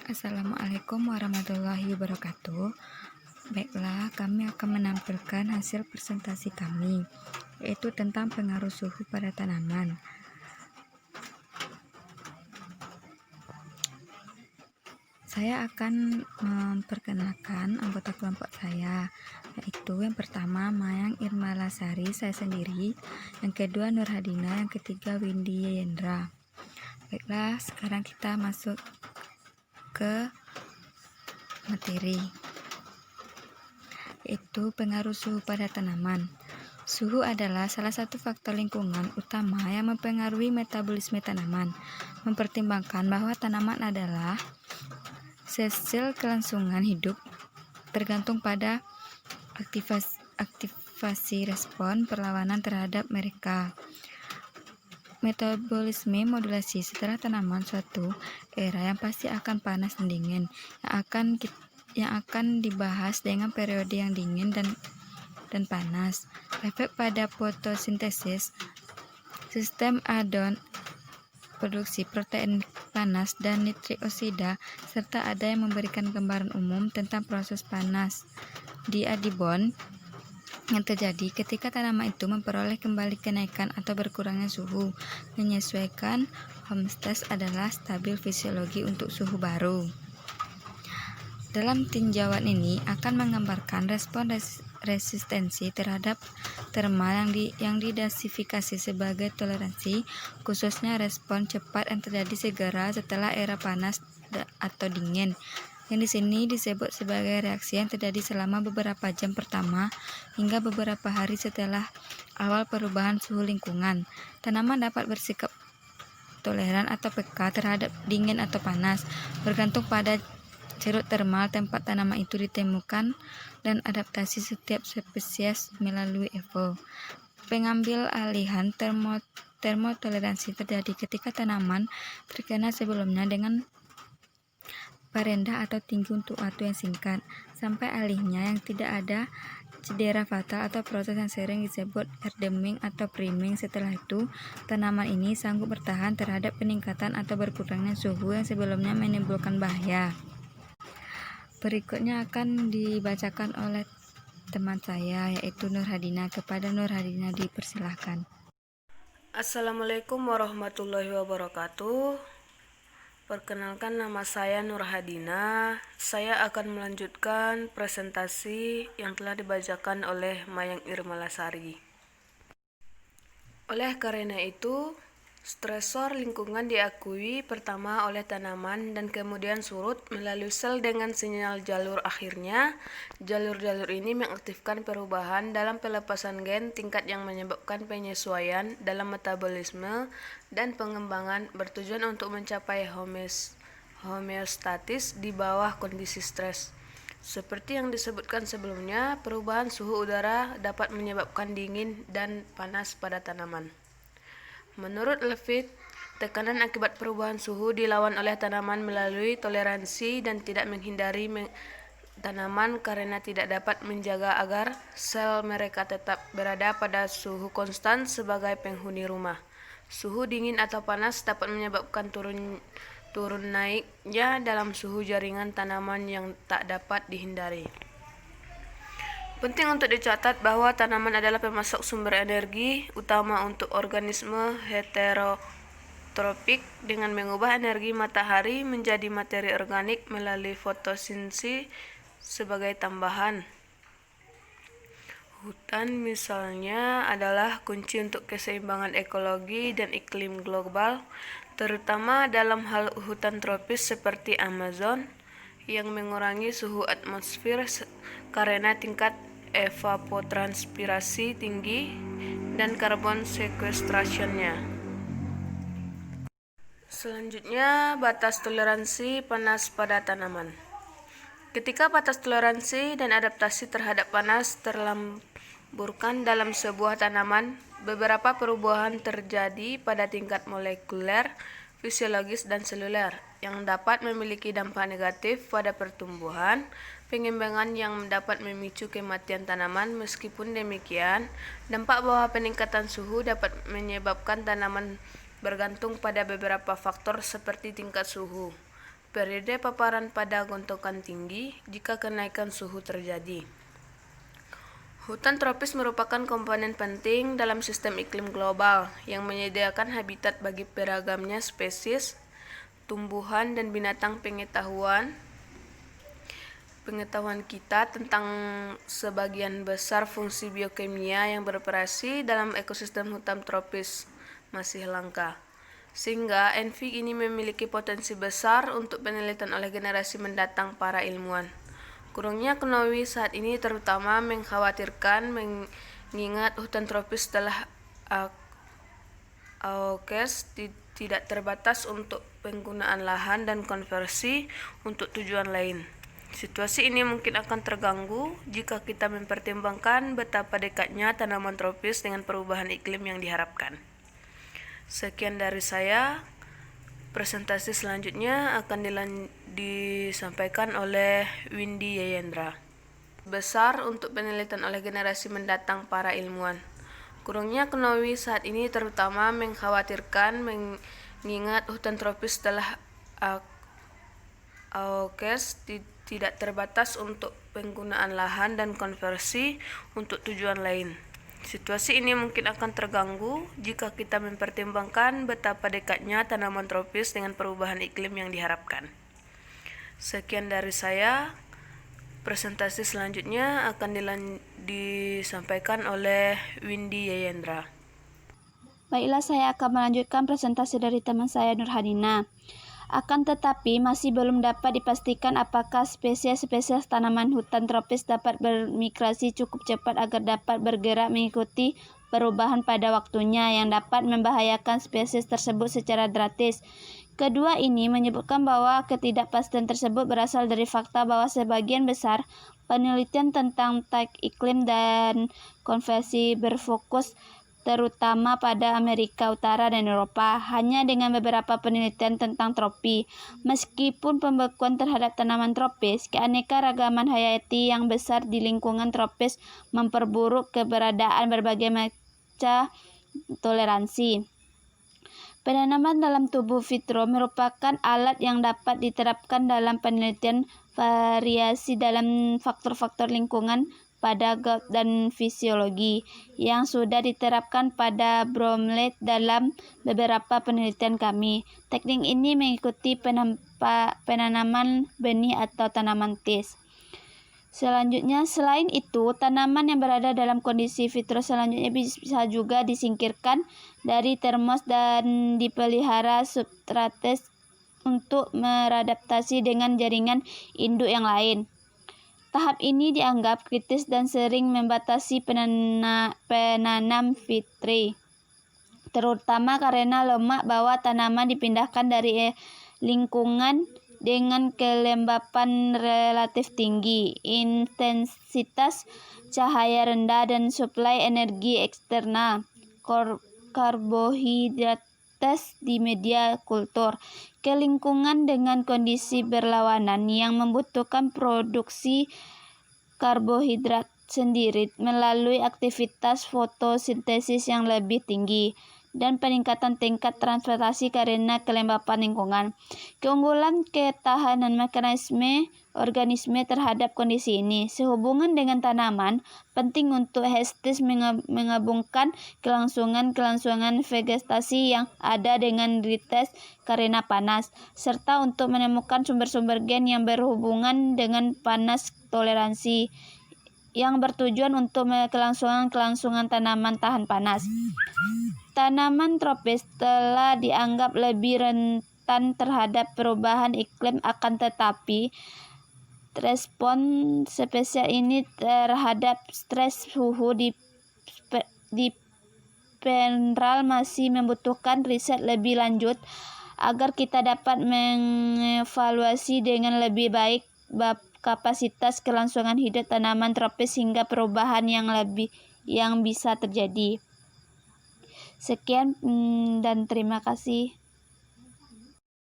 Assalamualaikum warahmatullahi wabarakatuh. Baiklah, kami akan menampilkan hasil presentasi kami, yaitu tentang pengaruh suhu pada tanaman. Saya akan memperkenalkan anggota kelompok saya, yaitu yang pertama Mayang Irmalasari, saya sendiri, yang kedua Nur Hadina, yang ketiga Windy Yendra. Baiklah, sekarang kita masuk ke materi, yaitu pengaruh suhu pada tanaman. Suhu adalah salah satu faktor lingkungan utama yang mempengaruhi metabolisme tanaman. Mempertimbangkan bahwa tanaman adalah sel kelangsungan hidup tergantung pada aktivasi respon perlawanan terhadap mereka. Metabolisme modulasi setelah tanaman suatu era yang pasti akan panas dan dingin, yang akan dibahas dengan periode yang dingin dan panas. Efek pada fotosintesis, sistem adon, produksi protein panas dan nitrik oksida, serta ada yang memberikan gambaran umum tentang proses panas di adibon yang terjadi ketika tanaman itu memperoleh kembali kenaikan atau berkurangnya suhu. Menyesuaikan homeostasis adalah stabil fisiologi untuk suhu baru. Dalam tinjauan ini akan menggambarkan respon resistensi terhadap termal yang didasifikasi sebagai toleransi, khususnya respon cepat yang terjadi segera setelah era panas atau dingin, yang di sini disebut sebagai reaksi yang terjadi selama beberapa jam pertama hingga beberapa hari setelah awal perubahan suhu lingkungan. Tanaman dapat bersikap toleran atau peka terhadap dingin atau panas, bergantung pada ceruk termal tempat tanaman itu ditemukan dan adaptasi setiap spesies melalui evo. Pengambil alihan termotoleransi terjadi ketika tanaman terkena sebelumnya dengan parendah atau tinggi untuk waktu yang singkat, sampai alihnya yang tidak ada cedera fatal atau proses yang sering disebut erdeming atau priming. Setelah itu, tanaman ini sanggup bertahan terhadap peningkatan atau berkurangnya suhu yang sebelumnya menimbulkan bahaya. Berikutnya akan dibacakan oleh teman saya, yaitu Nur Hadina. Kepada Nur Hadina dipersilahkan. Assalamualaikum warahmatullahi wabarakatuh. Perkenalkan, nama saya Nur Hadina. Saya akan melanjutkan presentasi yang telah dibacakan oleh Mayang Irmalasari. Oleh karena itu, stresor lingkungan diakui pertama oleh tanaman dan kemudian surut melalui sel dengan sinyal jalur akhirnya. Jalur-jalur ini mengaktifkan perubahan dalam pelepasan gen tingkat yang menyebabkan penyesuaian dalam metabolisme dan pengembangan bertujuan untuk mencapai homeostatis di bawah kondisi stres. Seperti yang disebutkan sebelumnya, perubahan suhu udara dapat menyebabkan dingin dan panas pada tanaman. Menurut Levitt, tekanan akibat perubahan suhu dilawan oleh tanaman melalui toleransi dan tidak menghindari tanaman karena tidak dapat menjaga agar sel mereka tetap berada pada suhu konstan sebagai penghuni rumah. Suhu dingin atau panas dapat menyebabkan turun naiknya dalam suhu jaringan tanaman yang tak dapat dihindari. Penting untuk dicatat bahwa tanaman adalah pemasok sumber energi utama untuk organisme heterotropik dengan mengubah energi matahari menjadi materi organik melalui fotosintesis sebagai tambahan. Hutan misalnya adalah kunci untuk keseimbangan ekologi dan iklim global, terutama dalam hal hutan tropis seperti Amazon yang mengurangi suhu atmosfer karena tingkat evapotranspirasi tinggi dan carbon sequestration-nya. Selanjutnya, batas toleransi panas pada tanaman. Ketika batas toleransi dan adaptasi terhadap panas terlamburkan dalam sebuah tanaman, beberapa perubahan terjadi pada tingkat molekuler, fisiologis, dan seluler yang dapat memiliki dampak negatif pada pertumbuhan, pengembangan yang dapat memicu kematian tanaman. Meskipun demikian, dampak bahwa peningkatan suhu dapat menyebabkan tanaman bergantung pada beberapa faktor seperti tingkat suhu, Periode paparan pada gontokan tinggi jika kenaikan suhu terjadi. Hutan tropis merupakan komponen penting dalam sistem iklim global yang menyediakan habitat bagi beragamnya spesies, tumbuhan dan binatang. Pengetahuan kita tentang sebagian besar fungsi biokimia yang beroperasi dalam ekosistem hutan tropis masih langka, sehingga ENVI ini memiliki potensi besar untuk penelitian oleh generasi mendatang para ilmuwan. Kurangnya ekonomi saat ini terutama mengkhawatirkan mengingat hutan tropis telah AOKES tidak terbatas untuk penggunaan lahan dan konversi untuk tujuan lain. Situasi ini mungkin akan terganggu jika kita mempertimbangkan betapa dekatnya tanaman tropis dengan perubahan iklim yang diharapkan. Sekian dari saya. Presentasi selanjutnya akan disampaikan oleh Windy Yayendra. Besar untuk penelitian oleh generasi mendatang para ilmuwan. Kurangnya ekonomi saat ini terutama mengkhawatirkan mengingat hutan tropis telah AOKES tidak terbatas untuk penggunaan lahan dan konversi untuk tujuan lain. Situasi ini mungkin akan terganggu jika kita mempertimbangkan betapa dekatnya tanaman tropis dengan perubahan iklim yang diharapkan. Sekian dari saya. Presentasi selanjutnya akan disampaikan oleh Windy Yayendra. Baiklah, saya akan melanjutkan presentasi dari teman saya Nurhadina. Akan tetapi masih belum dapat dipastikan apakah spesies-spesies tanaman hutan tropis dapat bermigrasi cukup cepat agar dapat bergerak mengikuti perubahan pada waktunya yang dapat membahayakan spesies tersebut secara drastis. Kedua ini menyebutkan bahwa ketidakpastian tersebut berasal dari fakta bahwa sebagian besar penelitian tentang iklim dan konversi berfokus terutama pada Amerika Utara dan Eropa, hanya dengan beberapa penelitian tentang tropi. Meskipun pembekuan terhadap tanaman tropis, keanekaragaman hayati yang besar di lingkungan tropis memperburuk keberadaan berbagai macam toleransi. Penanaman dalam tubuh vitro merupakan alat yang dapat diterapkan dalam penelitian variasi dalam faktor-faktor lingkungan pada GAUT dan fisiologi yang sudah diterapkan pada bromelain dalam beberapa penelitian kami. Teknik ini mengikuti penanaman benih atau tanaman tes. Selanjutnya, selain itu, tanaman yang berada dalam kondisi vitro selanjutnya bisa juga disingkirkan dari termos dan dipelihara substrates untuk beradaptasi dengan jaringan induk yang lain. Tahap ini dianggap kritis dan sering membatasi penanam fitri, terutama karena lemak bawah tanaman dipindahkan dari lingkungan dengan kelembapan relatif tinggi, intensitas cahaya rendah, dan suplai energi eksternal karbohidrates di media kultur ke lingkungan dengan kondisi berlawanan yang membutuhkan produksi karbohidrat sendiri melalui aktivitas fotosintesis yang lebih tinggi dan peningkatan tingkat transportasi karena kelembapan lingkungan. Keunggulan ketahanan mekanisme organisme terhadap kondisi ini sehubungan dengan tanaman penting untuk Hestis menggabungkan kelangsungan vegetasi yang ada dengan rites karena panas, serta untuk menemukan sumber-sumber gen yang berhubungan dengan panas toleransi yang bertujuan untuk kelangsungan tanaman tahan panas. Tanaman tropis telah dianggap lebih rentan terhadap perubahan iklim, akan tetapi respon spesies ini terhadap stres suhu di mineral masih membutuhkan riset lebih lanjut agar kita dapat mengevaluasi dengan lebih baik kapasitas kelangsungan hidup tanaman tropis hingga perubahan yang bisa terjadi. Sekian dan terima kasih.